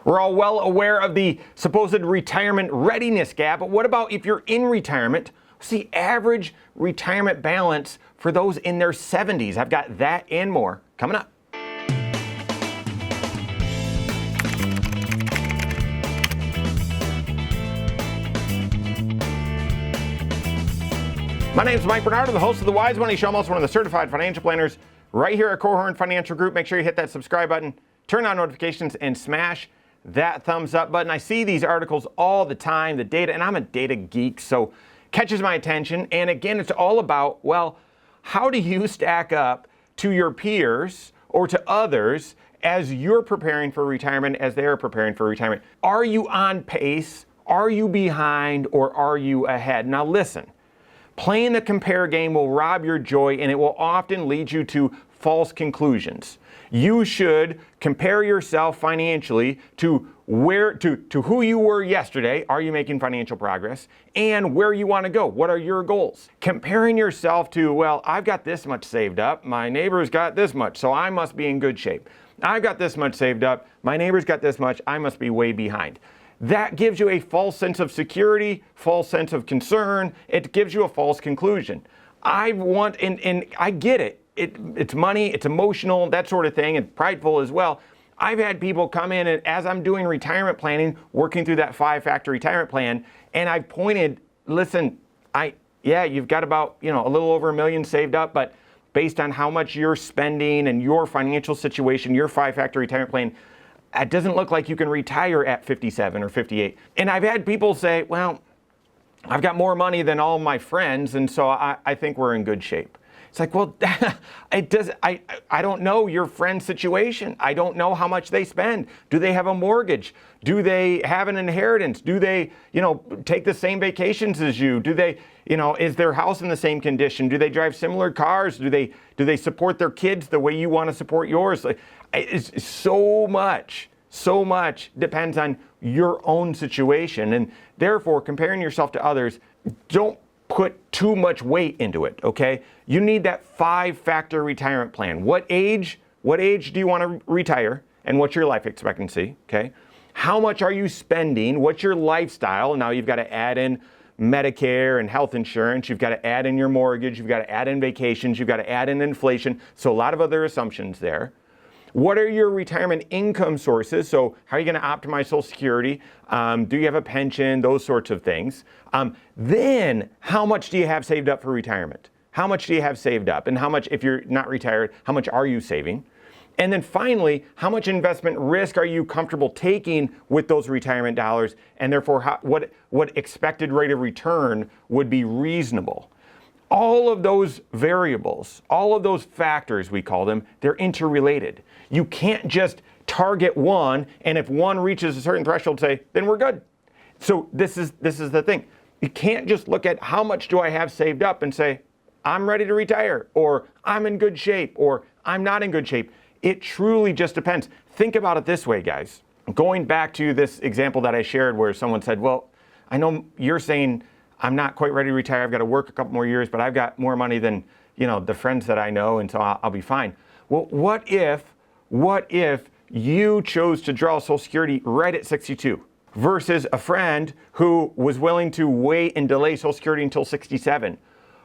We're all well aware of the supposed retirement readiness gap, but what about if you're in retirement? What's the average retirement balance for those in their 70s? I've got that and more coming up. My name is Mike Bernardo, the host of the Wise Money Show. I'm also one of the certified financial planners right here at Korhorn Financial Group. Make sure you hit that subscribe button, turn on notifications, and smash that thumbs up button. I see these articles all the time, the data, and I'm a data geek, so catches my attention. And again, it's all about, well, how do you stack up to your peers or to others as you're preparing for retirement, as they're preparing for retirement? Are you on pace? Are you behind? Or are you ahead? Now listen, playing the compare game will rob your joy, and it will often lead you to false conclusions. You should compare yourself financially to who you were yesterday. Are you making financial progress? And where you want to go. What are your goals? Comparing yourself to, well, I've got this much saved up. My neighbor's got this much, so I must be in good shape. I've got this much saved up. My neighbor's got this much. I must be way behind. That gives you a false sense of security, false sense of concern. It gives you a false conclusion. And I get it. It's money, it's emotional, that sort of thing, and prideful as well. I've had people come in, and as I'm doing retirement planning, working through that 5-factor retirement plan, and I've pointed, listen, you've got about, a little over $1 million saved up, but based on how much you're spending and your financial situation, your 5-factor retirement plan, it doesn't look like you can retire at 57 or 58. And I've had people say, well, I've got more money than all my friends, and so I think we're in good shape. It's like, well, I don't know your friend's situation. I don't know how much they spend. Do they have a mortgage? Do they have an inheritance? Do they, take the same vacations as you? Do they, is their house in the same condition? Do they drive similar cars? Do they support their kids the way you want to support yours? Like, it's so much depends on your own situation. And therefore, comparing yourself to others, don't put too much weight into it, okay? You need that 5-factor retirement plan. What age do you want to retire, and what's your life expectancy, okay? How much are you spending? What's your lifestyle? Now you've got to add in Medicare and health insurance. You've got to add in your mortgage. You've got to add in vacations. You've got to add in inflation. So a lot of other assumptions there. What are your retirement income sources? So how are you going to optimize Social Security? Do you have a pension? Those sorts of things. Then how much do you have saved up for retirement? How much do you have saved up? And how much, if you're not retired, how much are you saving? And then finally, how much investment risk are you comfortable taking with those retirement dollars? And therefore, what expected rate of return would be reasonable? All of those variables, all of those factors, we call them, they're interrelated. You can't just target one, and if one reaches a certain threshold, say, then we're good. So this is the thing. You can't just look at how much do I have saved up and say, I'm ready to retire, or I'm in good shape, or I'm not in good shape. It truly just depends. Think about it this way, guys. Going back to this example that I shared where someone said, well, I know you're saying I'm not quite ready to retire. I've got to work a couple more years, but I've got more money than, the friends that I know, and so I'll be fine. Well, what if you chose to draw Social Security right at 62 versus a friend who was willing to wait and delay Social Security until 67?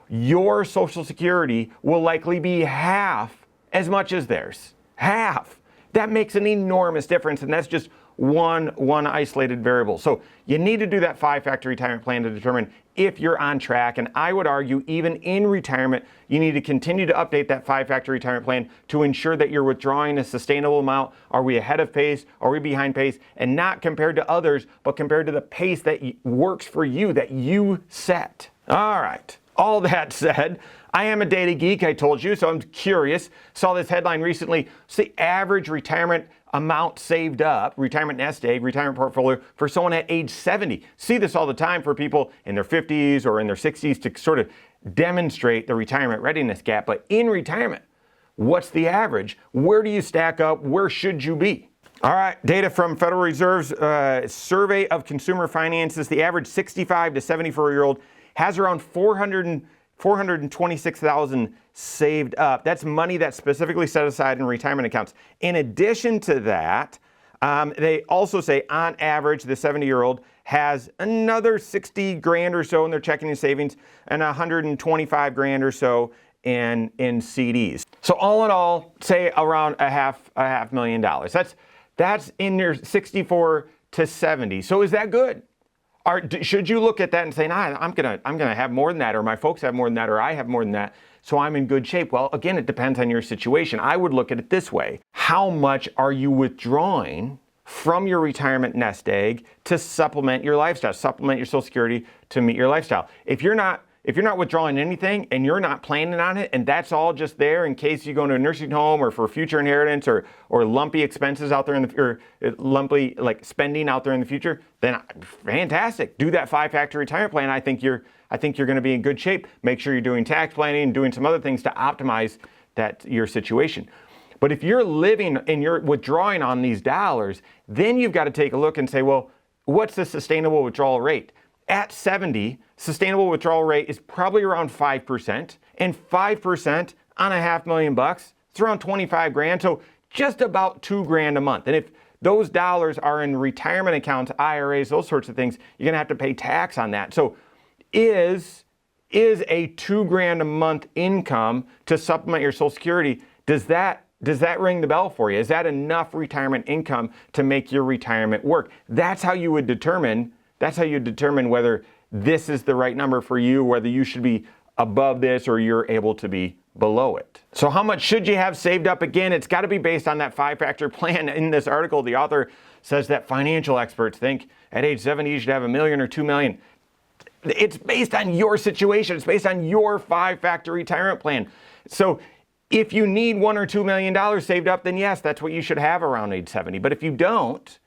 Your Social Security will likely be half as much as theirs. Half. That makes an enormous difference, and that's just one isolated variable. So you need to do that 5-factor retirement plan to determine if you're on track. And I would argue even in retirement, you need to continue to update that 5-factor retirement plan to ensure that you're withdrawing a sustainable amount. Are we ahead of pace? Are we behind pace? And not compared to others, but compared to the pace that works for you, that you set. All right. All that said, I am a data geek, I told you, so I'm curious. Saw this headline recently. It's the average retirement amount saved up, retirement nest egg, retirement portfolio for someone at age 70. See this all the time for people in their 50s or in their 60s to sort of demonstrate the retirement readiness gap. But in retirement, what's the average? Where do you stack up? Where should you be? All right, data from Federal Reserve's survey of consumer finances. The average 65 to 74-year-old has around $426,000 saved up. That's money that's specifically set aside in retirement accounts. In addition to that, They also say on average, the 70-year-old has another 60 grand or so in their checking and savings and 125 grand or so in CDs. So all in all, say around a half $1 million. That's in your 64 to 70. So is that good? Should you look at that and say, nah, I'm gonna have more than that, or my folks have more than that, or I have more than that, so I'm in good shape? Well, again, it depends on your situation. I would look at it this way. How much are you withdrawing from your retirement nest egg to supplement your lifestyle, supplement your Social Security to meet your lifestyle? If you're not withdrawing anything and you're not planning on it, and that's all just there in case you go into a nursing home or for future inheritance or lumpy expenses out there or lumpy like spending out there in the future, then fantastic. Do that 5-factor retirement plan. I think you're going to be in good shape. Make sure you're doing tax planning and doing some other things to optimize your situation. But if you're living and you're withdrawing on these dollars, then you've got to take a look and say, well, what's the sustainable withdrawal rate? At 70, sustainable withdrawal rate is probably around 5%, and 5% on a $500,000, it's around 25 grand, so just about 2 grand a month. And if those dollars are in retirement accounts, IRAs, those sorts of things, you're gonna have to pay tax on that. So is a 2 grand a month income to supplement your Social Security, does that ring the bell for you? Is that enough retirement income to make your retirement work? That's how you would determine whether this is the right number for you, whether you should be above this or you're able to be below it. So how much should you have saved up? Again, it's got to be based on that 5-factor plan. In this article, the author says that financial experts think at age 70 you should have $1 million or $2 million. It's based on your situation. It's based on your 5-factor retirement plan. So if you need $1 or $2 million saved up, then yes, that's what you should have around age 70. But if you don't,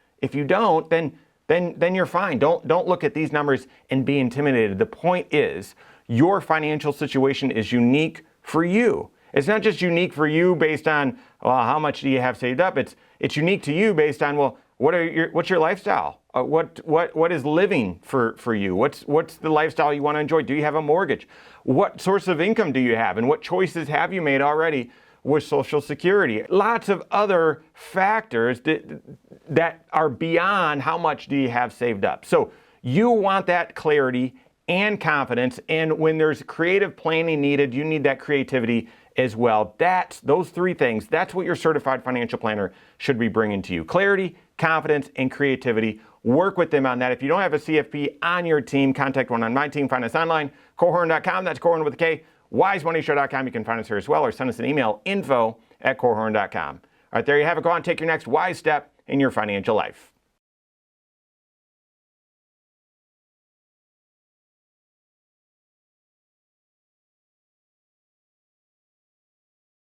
then you're fine. Don't look at these numbers and be intimidated. The point is, your financial situation is unique for you. It's not just unique for you based on, well, how much do you have saved up? It's unique to you based on, well, what's your lifestyle? What is living for you? What's the lifestyle you want to enjoy? Do you have a mortgage? What source of income do you have? And what choices have you made already with Social Security? Lots of other factors that are beyond how much do you have saved up. So you want that clarity and confidence, and when there's creative planning needed, you need that creativity as well. Those 3 things, that's what your certified financial planner should be bringing to you. Clarity, confidence, and creativity. Work with them on that. If you don't have a CFP on your team, contact one on my team. Find us online, Korhorn.com. That's Korhorn with a K. WiseMoneyShow.com. You can find us here as well, or send us an email, info@Korhorn.com. All right, there you have it. Go on and take your next wise step in your financial life.